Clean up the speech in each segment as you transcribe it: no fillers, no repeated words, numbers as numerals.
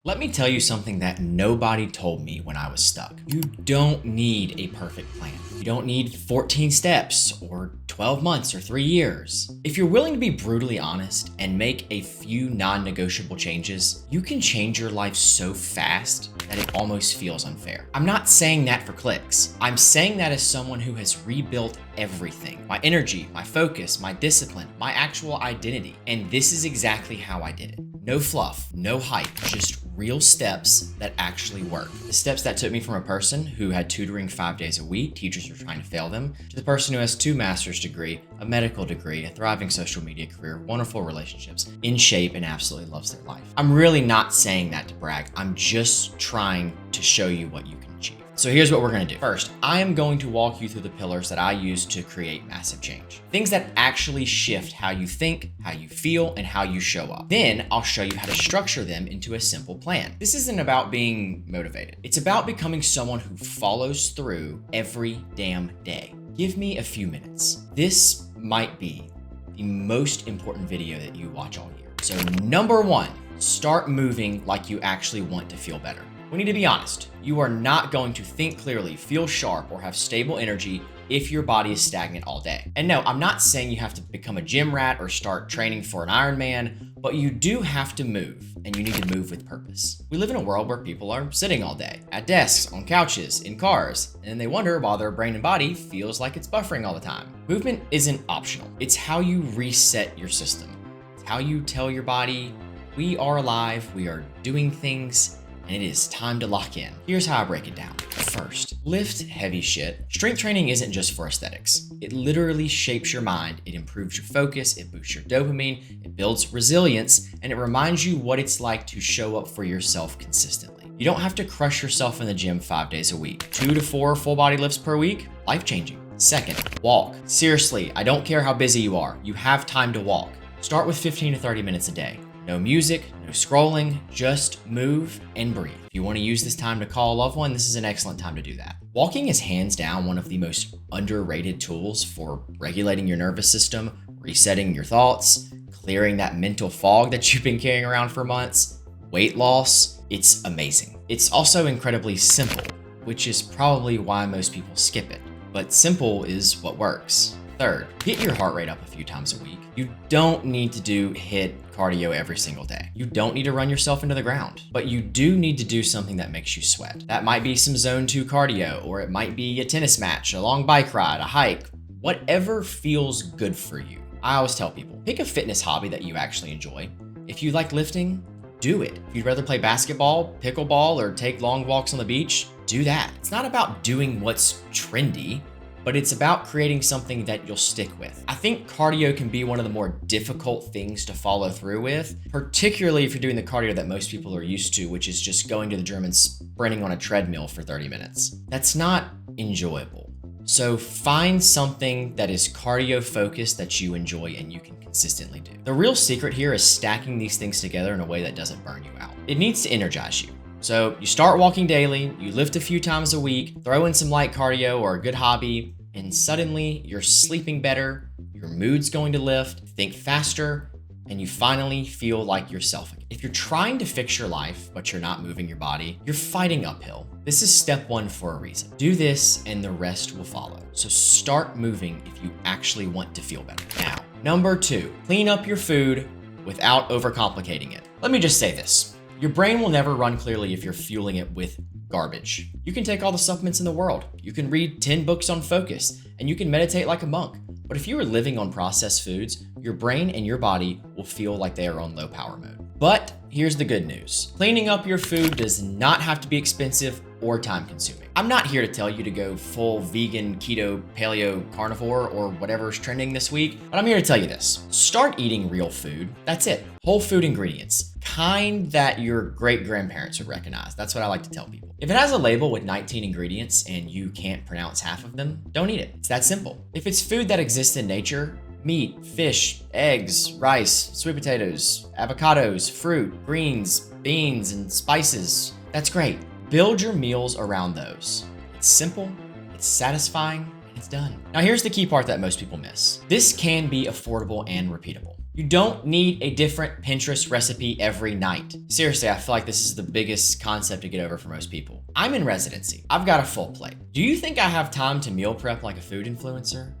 Let me tell you something that nobody told me when I was stuck. You don't need a perfect plan. You don't need 14 steps or 12 months or 3 years. If you're willing to be brutally honest and make a few non-negotiable changes, you can change your life so fast that it almost feels unfair. I'm not saying that for clicks. I'm saying that as someone who has rebuilt everything. My energy, my focus, my discipline, my actual identity. And this is exactly how I did it. No fluff, no hype, just real steps that actually work. The steps that took me from a person who had tutoring 5 days a week, teachers were trying to fail them, to the person who has 2 master's degree, a medical degree, a thriving social media career, wonderful relationships, in shape, and absolutely loves their life. I'm really not saying that to brag. I'm just trying to show you what you can achieve. So here's what we're gonna do. First, I am going to walk you through the pillars that I use to create massive change. Things that actually shift how you think, how you feel, and how you show up. Then I'll show you how to structure them into a simple plan. This isn't about being motivated. It's about becoming someone who follows through every damn day. Give me a few minutes. This might be the most important video that you watch all year. So number 1, start moving like you actually want to feel better. We need to be honest. You are not going to think clearly, feel sharp, or have stable energy if your body is stagnant all day. And no, I'm not saying you have to become a gym rat or start training for an Ironman, but you do have to move, and you need to move with purpose. We live in a world where people are sitting all day, at desks, on couches, in cars, and they wonder why their brain and body feels like it's buffering all the time. Movement isn't optional. It's how you reset your system. It's how you tell your body, we are alive, we are doing things, and it is time to lock in. Here's how I break it down. First, lift heavy shit. Strength training isn't just for aesthetics. It literally shapes your mind. It improves your focus, it boosts your dopamine, it builds resilience, and it reminds you what it's like to show up for yourself consistently. You don't have to crush yourself in the gym 5 days a week. 2 to 4 full body lifts per week, life-changing. Second, walk. Seriously, I don't care how busy you are. You have time to walk. Start with 15 to 30 minutes a day. No music, no scrolling, just move and breathe. If you want to use this time to call a loved one, this is an excellent time to do that. Walking is hands down one of the most underrated tools for regulating your nervous system, resetting your thoughts, clearing that mental fog that you've been carrying around for months, weight loss. It's amazing. It's also incredibly simple, which is probably why most people skip it. But simple is what works. Third, get your heart rate up a few times a week. You don't need to do HIIT cardio every single day. You don't need to run yourself into the ground, but you do need to do something that makes you sweat. That might be some zone 2 cardio, or it might be a tennis match, a long bike ride, a hike, whatever feels good for you. I always tell people, pick a fitness hobby that you actually enjoy. If you like lifting, do it. If you'd rather play basketball, pickleball, or take long walks on the beach, do that. It's not about doing what's trendy, but it's about creating something that you'll stick with. I think cardio can be one of the more difficult things to follow through with, particularly if you're doing the cardio that most people are used to, which is just going to the gym and sprinting on a treadmill for 30 minutes. That's not enjoyable. So find something that is cardio focused that you enjoy and you can consistently do. The real secret here is stacking these things together in a way that doesn't burn you out. It needs to energize you. So you start walking daily, you lift a few times a week, throw in some light cardio or a good hobby, and suddenly you're sleeping better, your mood's going to lift, think faster, and you finally feel like yourself. If you're trying to fix your life, but you're not moving your body, you're fighting uphill. This is step 1 for a reason. Do this and the rest will follow. So start moving if you actually want to feel better. Now, number 2, clean up your food without overcomplicating it. Let me just say this. Your brain will never run clearly if you're fueling it with garbage. You can take all the supplements in the world. You can read 10 books on focus, and you can meditate like a monk. But if you are living on processed foods, your brain and your body will feel like they are on low power mode. But here's the good news. Cleaning up your food does not have to be expensive or time consuming. I'm not here to tell you to go full vegan, keto, paleo, carnivore, or whatever's trending this week, but I'm here to tell you this. Start eating real food. That's it. Whole food ingredients. Kind that your great-grandparents would recognize. That's what I like to tell people. If it has a label with 19 ingredients and you can't pronounce half of them, don't eat it. It's that simple. If it's food that exists in nature, meat, fish, eggs, rice, sweet potatoes, avocados, fruit, greens, beans, and spices, that's great. Build your meals around those. It's simple, it's satisfying, and it's done. Now here's the key part that most people miss. This can be affordable and repeatable. You don't need a different Pinterest recipe every night. Seriously, I feel like this is the biggest concept to get over for most people. I'm in residency. I've got a full plate. Do you think I have time to meal prep like a food influencer?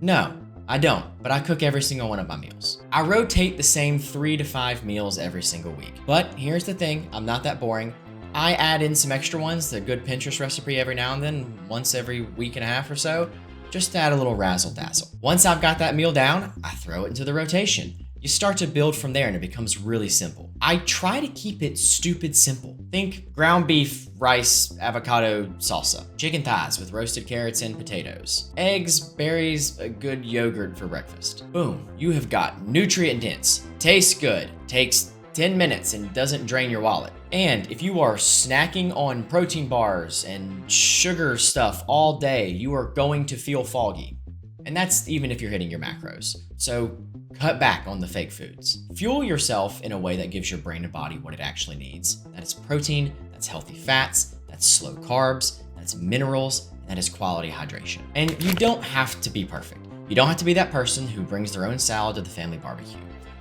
No, I don't, but I cook every single one of my meals. I rotate the same 3 to 5 meals every single week. But here's the thing, I'm not that boring. I add in some extra ones, the good Pinterest recipe every now and then, once every week and a half or so, just to add a little razzle dazzle. Once I've got that meal down, I throw it into the rotation. You start to build from there and it becomes really simple. I try to keep it stupid simple. Think ground beef, rice, avocado, salsa. Chicken thighs with roasted carrots and potatoes. Eggs, berries, a good yogurt for breakfast. Boom, you have got nutrient dense, tastes good, takes 10 minutes and doesn't drain your wallet. And if you are snacking on protein bars and sugar stuff all day, you are going to feel foggy. And that's even if you're hitting your macros. So cut back on the fake foods. Fuel yourself in a way that gives your brain and body what it actually needs. That is protein, that's healthy fats, that's slow carbs, that's minerals, and that is quality hydration. And you don't have to be perfect. You don't have to be that person who brings their own salad to the family barbecue.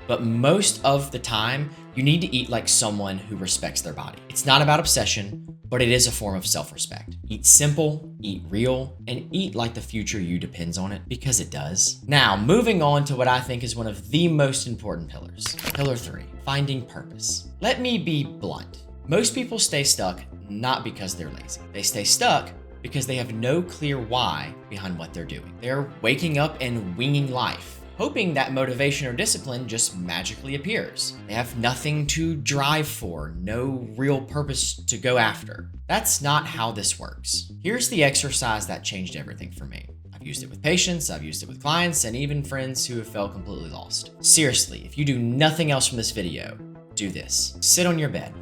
But most of the time, you need to eat like someone who respects their body. It's not about obsession, but it is a form of self-respect. Eat simple, eat real, and eat like the future you depends on it, because it does. Now, moving on to what I think is one of the most important pillars. Pillar 3, finding purpose. Let me be blunt. Most people stay stuck not because they're lazy. They stay stuck because they have no clear why behind what they're doing. They're waking up and winging life, hoping that motivation or discipline just magically appears. They have nothing to drive for, no real purpose to go after. That's not how this works. Here's the exercise that changed everything for me. I've used it with patients, I've used it with clients, and even friends who have felt completely lost. Seriously, if you do nothing else from this video, do this. Sit on your bed,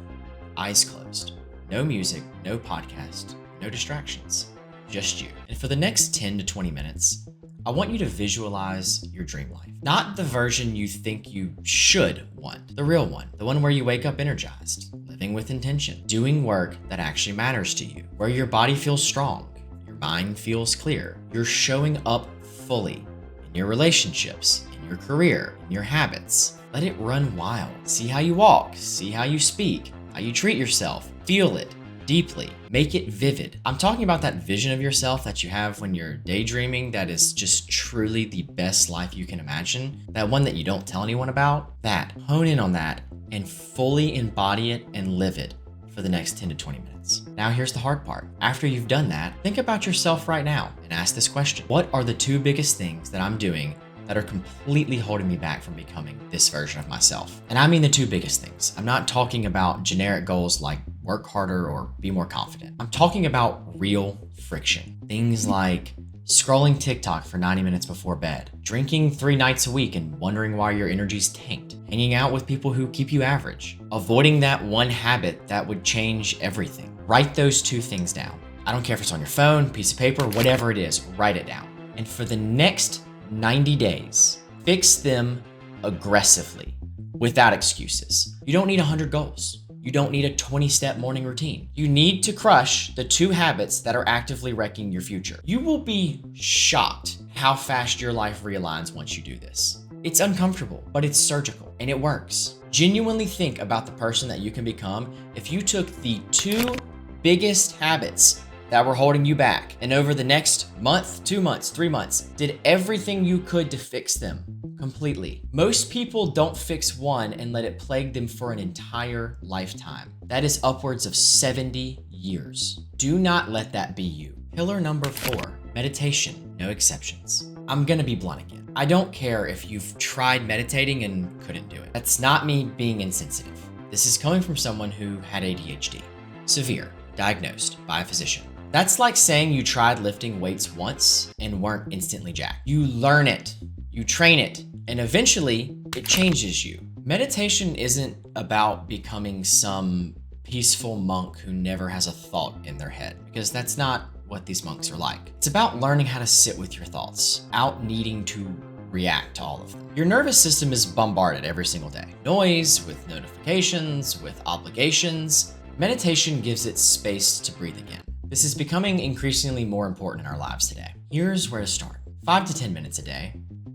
eyes closed. No music, no podcast, no distractions, just you. And for the next 10 to 20 minutes, I want you to visualize your dream life. Not the version you think you should want, the real one, the one where you wake up energized, living with intention, doing work that actually matters to you, where your body feels strong, your mind feels clear, you're showing up fully in your relationships, in your career, in your habits. Let it run wild. See how you walk, see how you speak, how you treat yourself, feel it deeply, make it vivid. I'm talking about that vision of yourself that you have when you're daydreaming that is just truly the best life you can imagine. That one that you don't tell anyone about. That, hone in on that and fully embody it and live it for the next 10 to 20 minutes. Now here's the hard part. After you've done that, think about yourself right now and ask this question. What are the 2 biggest things that I'm doing that are completely holding me back from becoming this version of myself? And I mean the 2 biggest things. I'm not talking about generic goals like work harder or be more confident. I'm talking about real friction. Things like scrolling TikTok for 90 minutes before bed, drinking 3 nights a week and wondering why your energy's tanked, hanging out with people who keep you average, avoiding that one habit that would change everything. Write those 2 things down. I don't care if it's on your phone, piece of paper, whatever it is, write it down. And for the next 90 days, fix them aggressively, without excuses. You don't need 100 goals. You don't need a 20-step morning routine. You need to crush the 2 habits that are actively wrecking your future. You will be shocked how fast your life realigns once you do this. It's uncomfortable, but it's surgical, and it works. Genuinely think about the person that you can become if you took the 2 biggest habits that were holding you back, and over the next month, 2 months, 3 months, did everything you could to fix them completely. Most people don't fix one and let it plague them for an entire lifetime. That is upwards of 70 years. Do not let that be you. Pillar number 4, meditation, no exceptions. I'm gonna be blunt again. I don't care if you've tried meditating and couldn't do it. That's not me being insensitive. This is coming from someone who had ADHD, severe, diagnosed by a physician. That's like saying you tried lifting weights once and weren't instantly jacked. You learn it, you train it, and eventually it changes you. Meditation isn't about becoming some peaceful monk who never has a thought in their head, because that's not what these monks are like. It's about learning how to sit with your thoughts, without needing to react to all of them. Your nervous system is bombarded every single day. Noise, with notifications, with obligations. Meditation gives it space to breathe again. This is becoming increasingly more important in our lives today. Here's where to start. 5 to 10 minutes a day.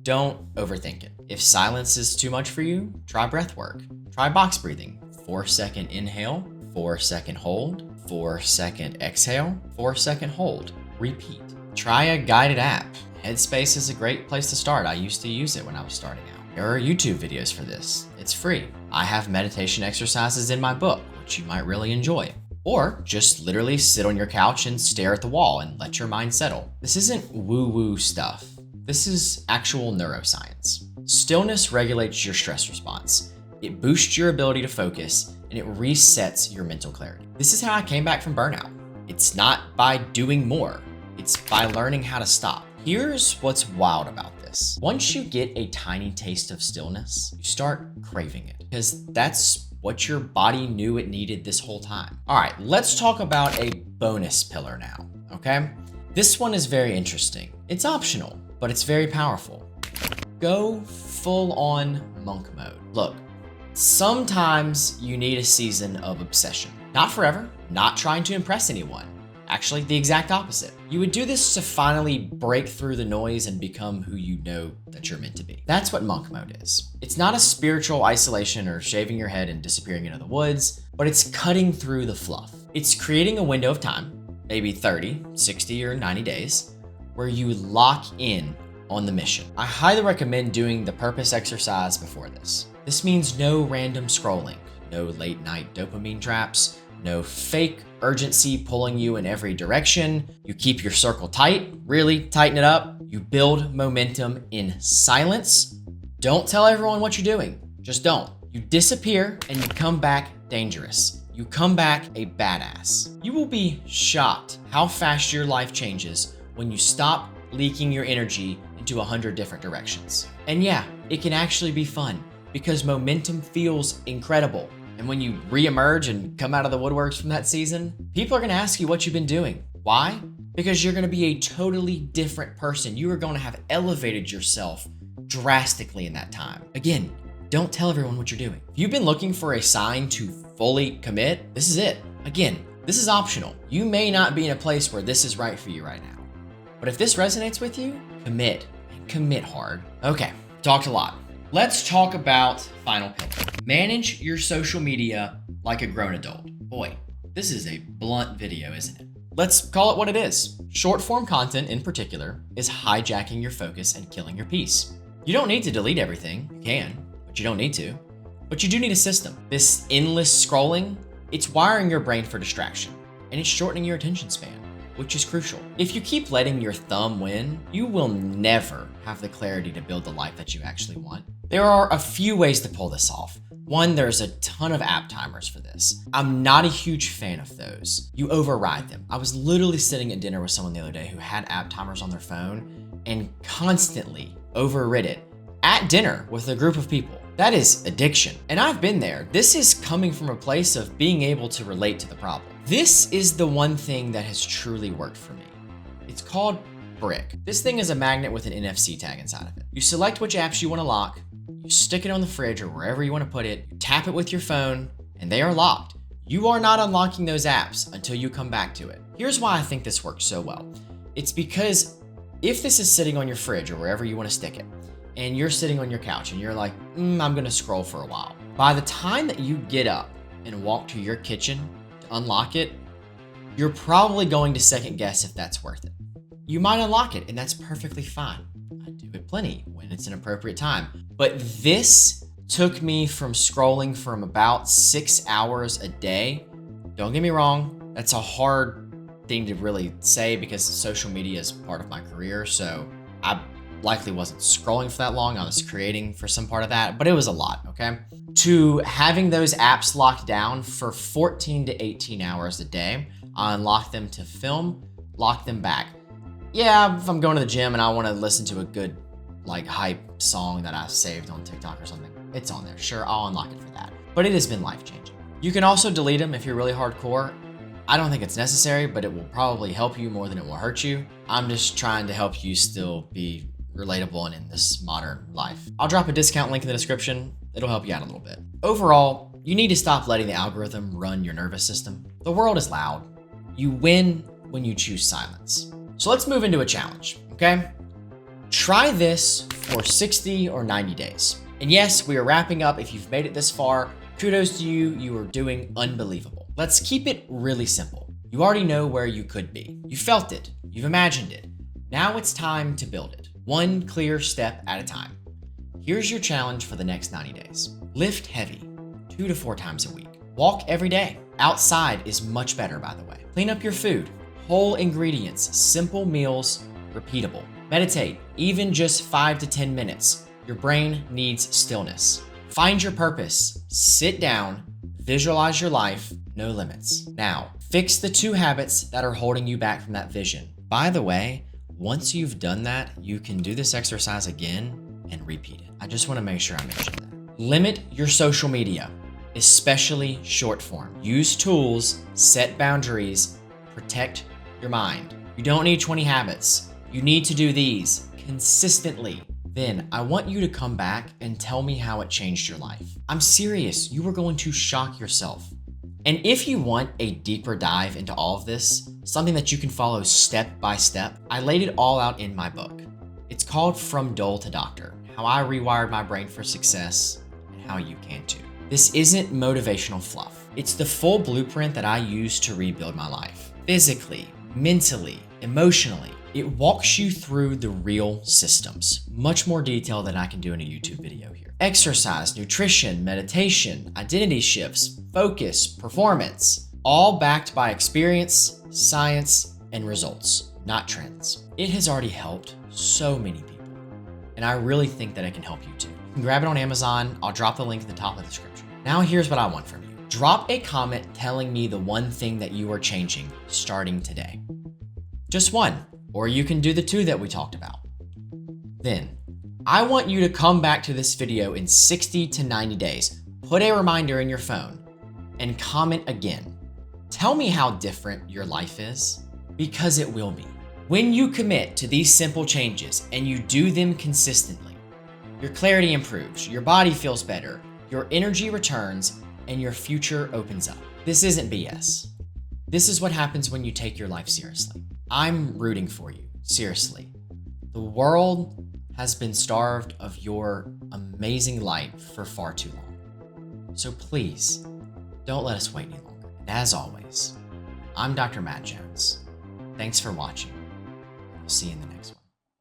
don't overthink it. If silence is too much for you, try breath work. Try box breathing. 4-second inhale, 4-second hold, 4-second exhale, 4-second hold. Repeat. Try a guided app. Headspace is a great place to start. I used to use it when I was starting out. There are YouTube videos for this. It's free. I have meditation exercises in my book, which you might really enjoy. Or just literally sit on your couch and stare at the wall and let your mind settle. This isn't woo-woo stuff. This is actual neuroscience. Stillness regulates your stress response. It boosts your ability to focus, and it resets your mental clarity. This is how I came back from burnout. It's not by doing more. It's by learning how to stop. Here's what's wild about this. Once you get a tiny taste of stillness, you start craving it because that's what your body knew it needed this whole time. All right, let's talk about a bonus pillar now, okay? This one is very interesting. It's optional, but it's very powerful. Go full on monk mode. Look, sometimes you need a season of obsession. Not forever, not trying to impress anyone. Actually, the exact opposite. You would do this to finally break through the noise and become who you know that you're meant to be. That's what monk mode is. It's not a spiritual isolation or shaving your head and disappearing into the woods, but it's cutting through the fluff. It's creating a window of time, maybe 30, 60, or 90 days, where you lock in on the mission. I highly recommend doing the purpose exercise before this. This means no random scrolling, no late night dopamine traps, no fake urgency pulling you in every direction. You keep your circle tight, really tighten it up. You build momentum in silence. Don't tell everyone what you're doing. Just don't. You disappear and you come back dangerous. You come back a badass. You will be shocked how fast your life changes when you stop leaking your energy into 100 different directions. And yeah, it can actually be fun because momentum feels incredible. And when you reemerge and come out of the woodworks from that season, people are gonna ask you what you've been doing. Why? Because you're gonna be a totally different person. You are gonna have elevated yourself drastically in that time. Again, don't tell everyone what you're doing. If you've been looking for a sign to fully commit, this is it. Again, this is optional. You may not be in a place where this is right for you right now. But if this resonates with you, commit, and commit hard. Okay, talked a lot. Let's talk about final pillar. Manage your social media like a grown adult. Boy, this is a blunt video, isn't it? Let's call it what it is. Short form content in particular is hijacking your focus and killing your peace. You don't need to delete everything. You can, but you don't need to. But you do need a system. This endless scrolling, it's wiring your brain for distraction, and it's shortening your attention span, which is crucial. If you keep letting your thumb win, you will never have the clarity to build the life that you actually want. There are a few ways to pull this off. One, there's a ton of app timers for this. I'm not a huge fan of those. You override them. I was literally sitting at dinner with someone the other day who had app timers on their phone and constantly overrid it at dinner with a group of people. That is addiction. And I've been there. This is coming from a place of being able to relate to the problem. This is the one thing that has truly worked for me. It's called Brick. This thing is a magnet with an NFC tag inside of it. You select which apps you want to lock, you stick it on the fridge or wherever you want to put it, you tap it with your phone, and they are locked. You are not unlocking those apps until you come back to it. Here's why I think this works so well. It's because if this is sitting on your fridge or wherever you want to stick it, and you're sitting on your couch and you're like, I'm gonna scroll for a while. By the time that you get up and walk to your kitchen to unlock it, you're probably going to second guess if that's worth it. You might unlock it, and that's perfectly fine. I do it plenty when it's an appropriate time. But this took me from scrolling from about 6 hours a day. Don't get me wrong, that's a hard thing to really say because social media is part of my career, so I likely wasn't scrolling for that long. I was creating for some part of that, but it was a lot, okay? To having those apps locked down for 14 to 18 hours a day, I unlock them to film, lock them back. Yeah, if I'm going to the gym and I want to listen to a good like hype song that I saved on TikTok or something, it's on there. Sure, I'll unlock it for that. But it has been life-changing. You can also delete them if you're really hardcore. I don't think it's necessary, but it will probably help you more than it will hurt you. I'm just trying to help you still be relatable and in this modern life. I'll drop a discount link in the description. It'll help you out a little bit. Overall, you need to stop letting the algorithm run your nervous system. The world is loud. You win when you choose silence. So let's move into a challenge, okay? Try this for 60 or 90 days. And yes, we are wrapping up. If you've made it this far, kudos to you. You are doing unbelievable. Let's keep it really simple. You already know where you could be. You felt it. You've imagined it. Now it's time to build it, one clear step at a time. Here's your challenge for the next 90 days. Lift heavy, 2 to 4 times a week. Walk every day. Outside is much better, by the way. Clean up your food. Whole ingredients, simple meals, repeatable. Meditate, even just 5 to 10 minutes. Your brain needs stillness. Find your purpose. Sit down, visualize your life, no limits. Now, fix the 2 habits that are holding you back from that vision. By the way, once you've done that, you can do this exercise again and repeat it. I just want to make sure I mentioned that. Limit your social media, especially short form. Use tools, set boundaries, protect your mind. You don't need 20 habits. You need to do these consistently. Then I want you to come back and tell me how it changed your life. I'm serious, you are going to shock yourself. And if you want a deeper dive into all of this, something that you can follow step by step, I laid it all out in my book. It's called From Dull to Doctor, How I Rewired My Brain for Success and How You Can Too. This isn't motivational fluff. It's the full blueprint that I use to rebuild my life. Physically, mentally, emotionally. It walks you through the real systems, much more detail than I can do in a YouTube video here. Exercise, nutrition, meditation, identity shifts, focus, performance, all backed by experience, science, and results, not trends. It has already helped so many people, and I really think that it can help you too. You can grab it on Amazon. I'll drop the link at the top of the description. Now here's what I want from you. Drop a comment telling me the one thing that you are changing starting today. Just one. Or you can do the 2 that we talked about. Then, I want you to come back to this video in 60 to 90 days, put a reminder in your phone, and comment again. Tell me how different your life is, because it will be. When you commit to these simple changes and you do them consistently, your clarity improves, your body feels better, your energy returns, and your future opens up. This isn't BS. This is what happens when you take your life seriously. I'm rooting for you, seriously. The world has been starved of your amazing light for far too long. So please, don't let us wait any longer. And as always, I'm Dr. Matt Jones. Thanks for watching. I'll see you in the next one.